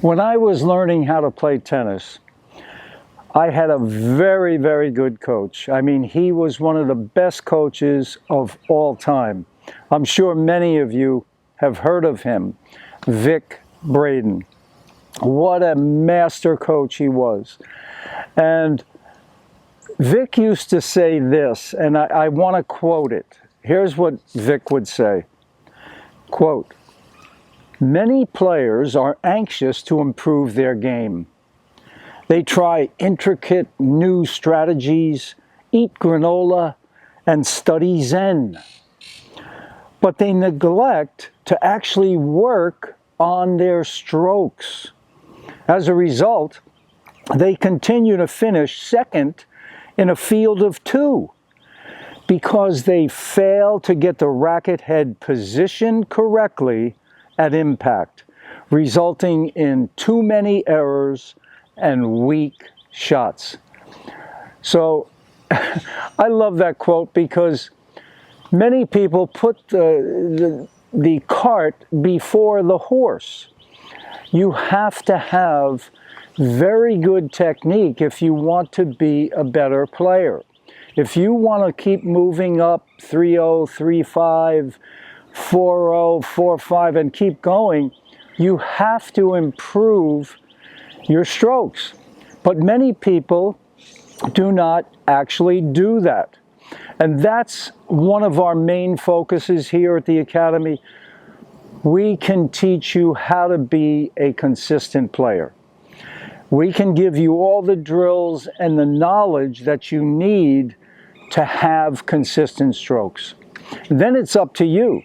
When I was learning how to play tennis, I had a very, very good coach. I mean, he was one of the best coaches of all time. I'm sure many of you have heard of him, Vic Braden. What a master coach he was. And Vic used to say this, and I want to quote it. Here's what Vic would say, quote, "Many players are anxious to improve their game. They try intricate new strategies, eat granola, and study Zen. But they neglect to actually work on their strokes. As a result, they continue to finish second in a field of two because they fail to get the racket head positioned correctly at impact, resulting in too many errors and weak shots." So I love that quote because many people put the cart before the horse. You have to have very good technique if you want to be a better player. If you want to keep moving up 3-0, 3-5, 4-0, 4-5 and keep going, you have to improve your strokes. But many people do not actually do that. And that's one of our main focuses here at the Academy. We can teach you how to be a consistent player. We can give you all the drills and the knowledge that you need to have consistent strokes. Then it's up to you.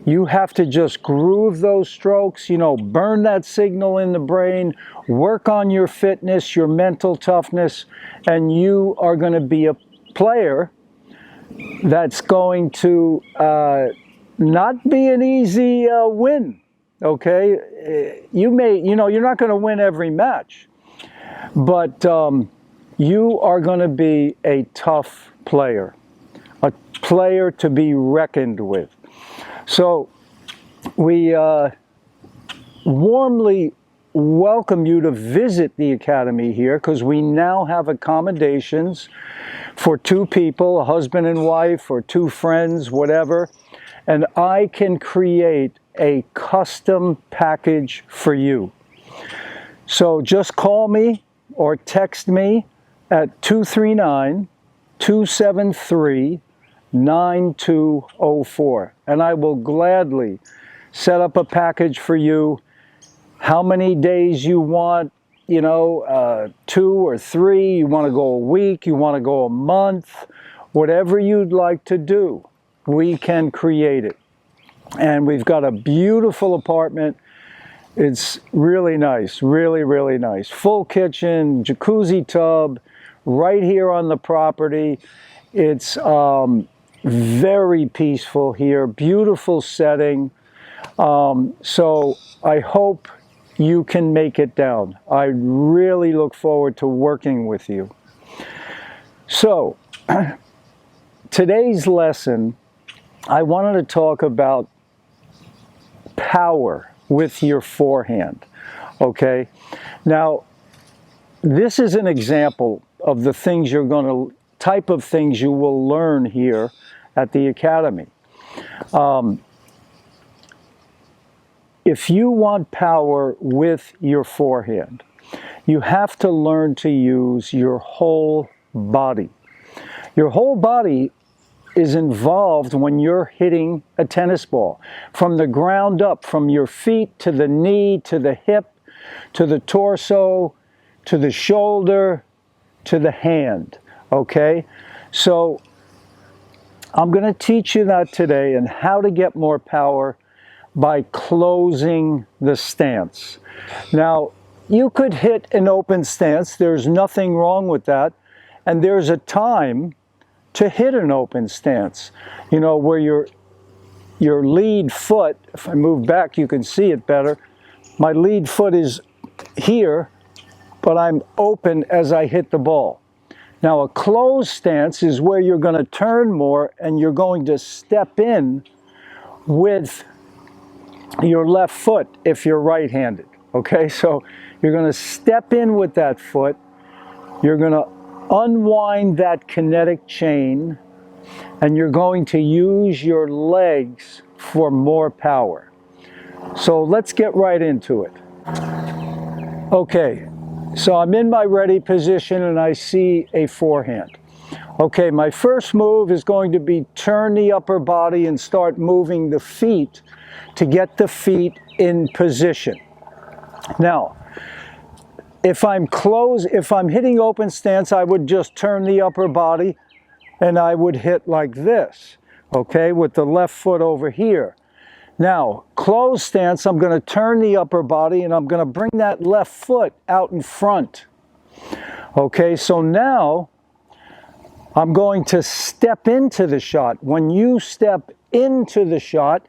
You have to just groove those strokes, burn that signal in the brain, work on your fitness, your mental toughness, and you are going to be a player that's going to not be an easy win, okay? You're not going to win every match, but you are going to be a tough player, a player to be reckoned with. So we warmly welcome you to visit the Academy here because we now have accommodations for two people, a husband and wife, or two friends, whatever, and I can create a custom package for you. So just call me or text me at 239-273-9204, and I will gladly set up a package for you. How many days you want, 2 or 3, you want to go a week, you want to go a month, whatever you'd like to do, we can create it. And we've got a beautiful apartment. It's really nice, really, really nice. Full kitchen, jacuzzi tub, right here on the property. It's very peaceful here, beautiful setting. So I hope you can make it down. I really look forward to working with you. So today's lesson, I wanted to talk about power with your forehand, okay? Now, this is an example of the things type of things you will learn here at the Academy. If you want power with your forehand, you have to learn to use your whole body. Your whole body is involved when you're hitting a tennis ball. From the ground up, from your feet to the knee, to the hip, to the torso, to the shoulder, to the hand, okay? So I'm going to teach you that today and how to get more power by closing the stance. Now, you could hit an open stance. There's nothing wrong with that. And there's a time to hit an open stance, where your lead foot, if I move back, you can see it better. My lead foot is here, but I'm open as I hit the ball. Now, a closed stance is where you're going to turn more and you're going to step in with your left foot if you're right-handed, Okay, so you're going to step in with that foot. You're going to unwind that kinetic chain, and you're going to use your legs for more power. So let's get right into it. Okay, so I'm in my ready position and I see a forehand. Okay, my first move is going to be turn the upper body and start moving the feet to get the feet in position. Now, if I'm hitting open stance, I would just turn the upper body and I would hit like this, okay, with the left foot over here. Now, closed stance, I'm going to turn the upper body and I'm going to bring that left foot out in front. Okay, so now I'm going to step into the shot. When you step into the shot,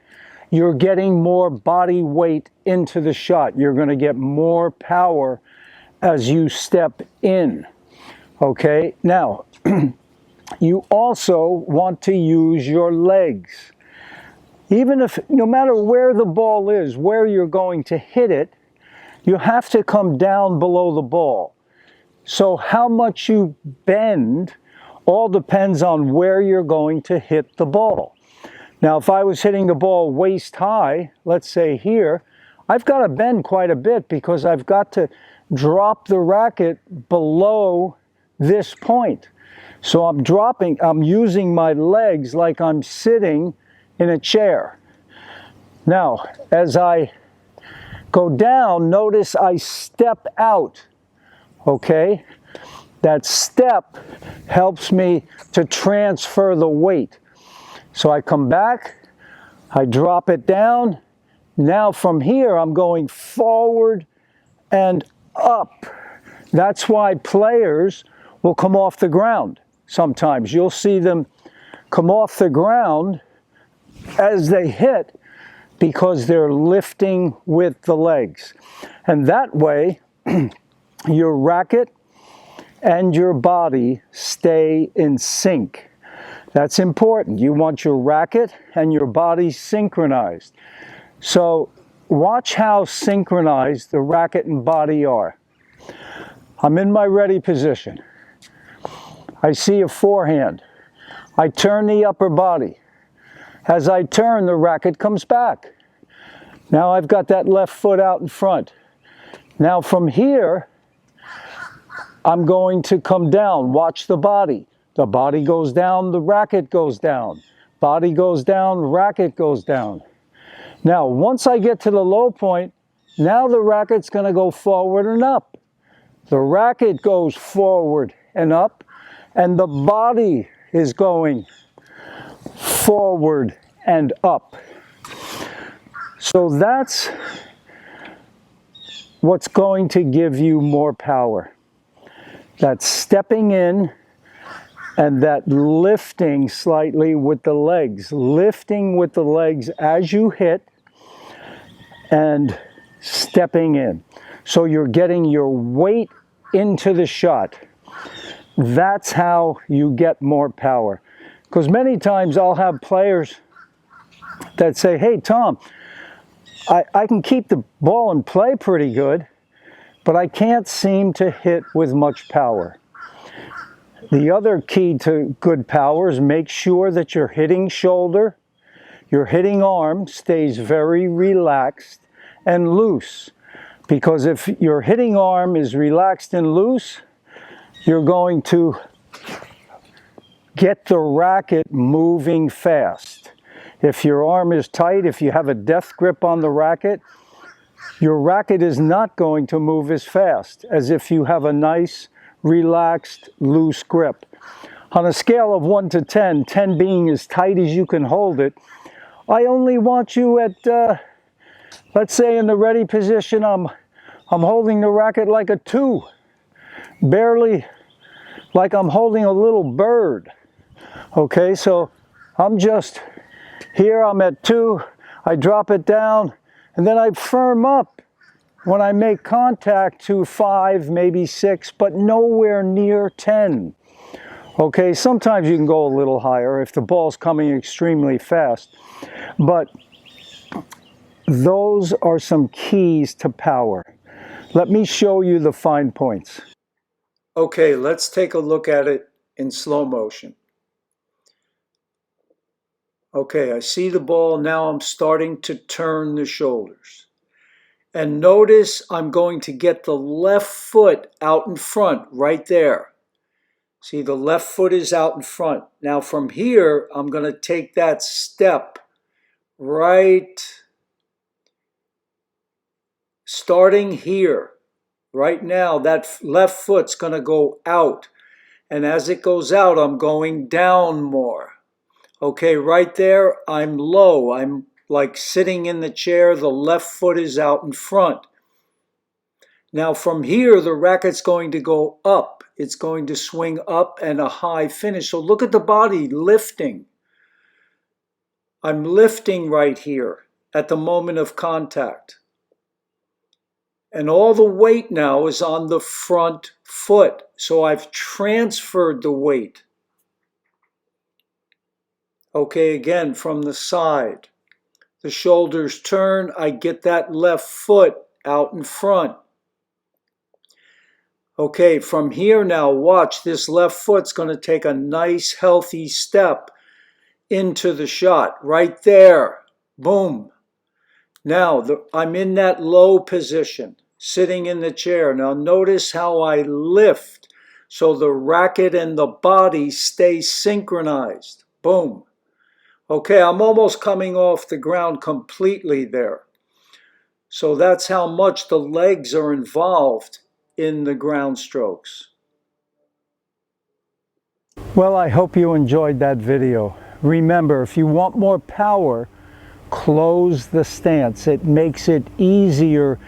you're getting more body weight into the shot. You're going to get more power as you step in. Okay, now you also want to use your legs. Even if, no matter where the ball is, where you're going to hit it, you have to come down below the ball. So how much you bend all depends on where you're going to hit the ball. Now, if I was hitting the ball waist high, let's say here, I've got to bend quite a bit because I've got to drop the racket below this point. So I'm using my legs like I'm sitting in a chair. Now, as I go down, notice I step out, okay? That step helps me to transfer the weight. So I come back, I drop it down. Now from here, I'm going forward and up. That's why players will come off the ground. Sometimes you'll see them come off the ground as they hit because they're lifting with the legs. And that way, your racket and your body stay in sync. That's important. You want your racket and your body synchronized. So watch how synchronized the racket and body are. I'm in my ready position. I see a forehand. I turn the upper body. As I turn, the racket comes back. Now I've got that left foot out in front. Now from here, I'm going to come down. Watch the body. The body goes down, the racket goes down. Body goes down, racket goes down. Now, once I get to the low point, now the racket's going to go forward and up. The racket goes forward and up, and the body is going forward and up. So that's what's going to give you more power. That's stepping in and that lifting slightly with the legs. Lifting with the legs as you hit and stepping in. So you're getting your weight into the shot. That's how you get more power. Because many times I'll have players that say, hey, Tom, I can keep the ball in play pretty good, but I can't seem to hit with much power. The other key to good power is make sure that your hitting shoulder, your hitting arm stays very relaxed and loose. Because if your hitting arm is relaxed and loose, you're going to get the racket moving fast. If your arm is tight, if you have a death grip on the racket, your racket is not going to move as fast as if you have a nice, relaxed, loose grip. On a scale of 1 to 10, 10 being as tight as you can hold it, I only want you at, let's say in the ready position, I'm holding the racket like a 2. Barely like I'm holding a little bird. Okay, so I'm just here, I'm at 2, I drop it down, and then I firm up when I make contact to 5, maybe 6, but nowhere near 10. Okay, sometimes you can go a little higher if the ball's coming extremely fast, but those are some keys to power. Let me show you the fine points. Okay, let's take a look at it in slow motion. Okay, I see the ball. Now I'm starting to turn the shoulders. And notice I'm going to get the left foot out in front, right there. See, the left foot is out in front. Now from here, I'm going to take that step right, starting here. Right now, that left foot's going to go out. And as it goes out, I'm going down more. Okay, right there, I'm low. I'm like sitting in the chair. The left foot is out in front. Now from here, the racket's going to go up. It's going to swing up and a high finish. So look at the body lifting. I'm lifting right here at the moment of contact. And all the weight now is on the front foot. So I've transferred the weight. Okay, again, from the side. The shoulders turn. I get that left foot out in front. Okay, from here now, watch, this left foot's going to take a nice, healthy step into the shot. Right there. Boom. Now, I'm in that low position, sitting in the chair. Now, notice how I lift so the racket and the body stay synchronized. Boom. Okay, I'm almost coming off the ground completely there. So that's how much the legs are involved in the ground strokes. Well, I hope you enjoyed that video. Remember, if you want more power, close the stance. It makes it easier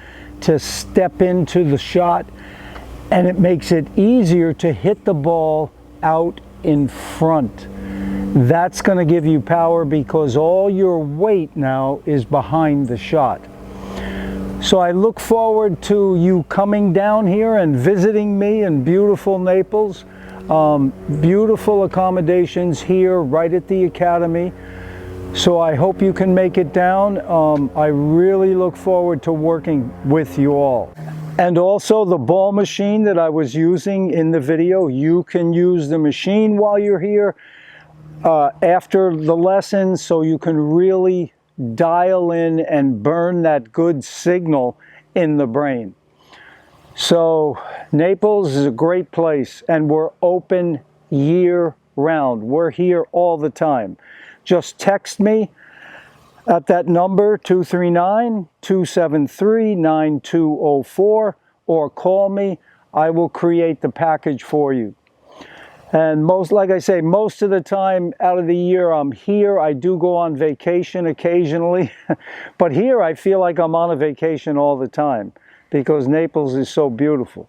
to step into the shot, and it makes it easier to hit the ball out in front. That's going to give you power because all your weight now is behind the shot. So I look forward to you coming down here and visiting me in beautiful Naples. Beautiful accommodations here right at the Academy. So I hope you can make it down. I really look forward to working with you all. And also the ball machine that I was using in the video, you can use the machine while you're here after the lesson so you can really dial in and burn that good signal in the brain. So Naples is a great place and we're open year round. We're here all the time. Just text me at that number 239-273-9204 or call me. I will create the package for you. And like I say, most of the time out of the year I'm here. I do go on vacation occasionally, but here I feel like I'm on a vacation all the time because Naples is so beautiful.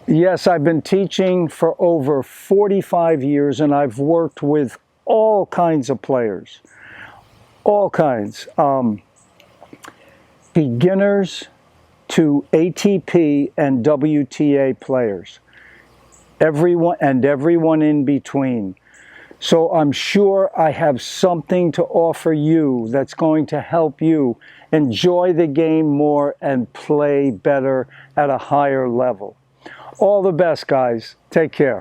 Yes, I've been teaching for over 45 years and I've worked with all kinds of players, all kinds, beginners to ATP and WTA players. Everyone in between. So I'm sure I have something to offer you that's going to help you enjoy the game more and play better at a higher level. All the best, guys. Take care.